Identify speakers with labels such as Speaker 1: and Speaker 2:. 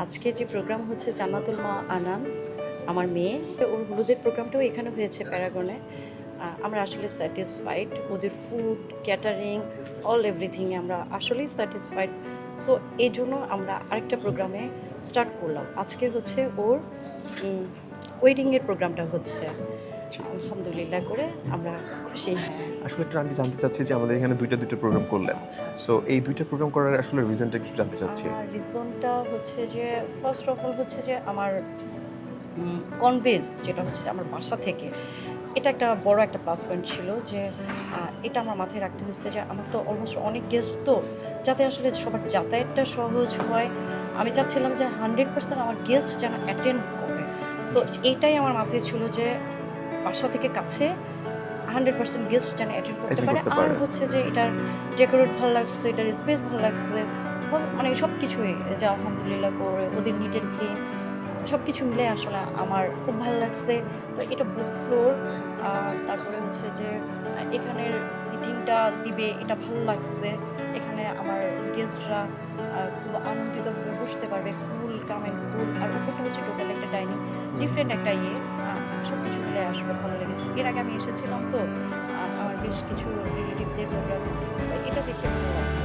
Speaker 1: আজকে যে প্রোগ্রাম হচ্ছে জান্নাতুল মা আনান, আমার মেয়ে, ওর হলুদের প্রোগ্রামটাও এখানে হয়েছে প্যারাগনে। আমরা আসলে স্যাটিসফাইড, ওদের ফুড, ক্যাটারিং, অল এভরিথিংয়ে আমরা আসলেই স্যাটিসফাইড। সো এই জন্য আমরা আরেকটা প্রোগ্রামে স্টার্ট করলাম। আজকে হচ্ছে ওর ওয়েডিংয়ের প্রোগ্রামটা হচ্ছে।
Speaker 2: জি।
Speaker 1: আলহামদুলিল্লাহ করে আমরা খুশি। হ্যাঁ।
Speaker 2: আসলে একটু আন্টি জানতে চাচ্ছি যে আমাদের এখানে ২ টা প্রোগ্রাম করলেন।
Speaker 1: আচ্ছা।
Speaker 2: সো এই ২ টা প্রোগ্রাম করার আসলে রিজনটা একটু জানতে চাচ্ছি।
Speaker 1: রিজনটা হচ্ছে যে ফার্স্ট অফ অল হচ্ছে যে আমার কনভেন্স যেটা হচ্ছে যে আমার বাসা থেকে, এটা একটা বড় একটা প্লাস পয়েন্ট ছিল যে এটা আমার মাথায় রাখতে হয়েছে যে আমার তো অলমোস্ট অনেক গেস্ট, তো যাতে আসলে সবার যাতায়াতটা সহজ হয়। আমি চাচ্ছিলাম যে 100% আমার গেস্ট যেন অ্যাটেন্ড করে। সো এটাই আমার মাথায় ছিল যে বাসা থেকে কাছে 100% গেস্ট যেন অ্যাটেন্ড করতে
Speaker 2: অ্যাটেন্ড
Speaker 1: পারে।
Speaker 2: করতে
Speaker 1: আর
Speaker 2: পারে।
Speaker 1: হচ্ছে যে এটার ডেকোরেট ভালো লাগছে, এটার স্পেস ভালো লাগছে, মানে সব কিছুই যে আলহামদুলিল্লাহ করে ওদের নিট অ্যান্ড ক্লিন সব কিছু মিলে আসলে আমার খুব ভালো লাগছে। তো এটা বুথ ফ্লোর, তারপরে হচ্ছে যে এখানের সিটিংটা দিবে, এটা ভালো লাগছে। এখানে আমার গেস্টরা খুব আনন্দিতভাবে বসতে পারবে, কুল কাম অ্যান্ড কুল। আর উপরটা হচ্ছে টোটাল একটা ডাইনিং, ডিফারেন্ট একটা ইয়ে। সব কিছু মিলে আসলে ভালো লেগেছে। এর আগে আমি এসেছিলাম তো আমার বেশ কিছু রিলেটিভদের প্রোগ্রাম, সো এটা দেখে ভালো লাগছে।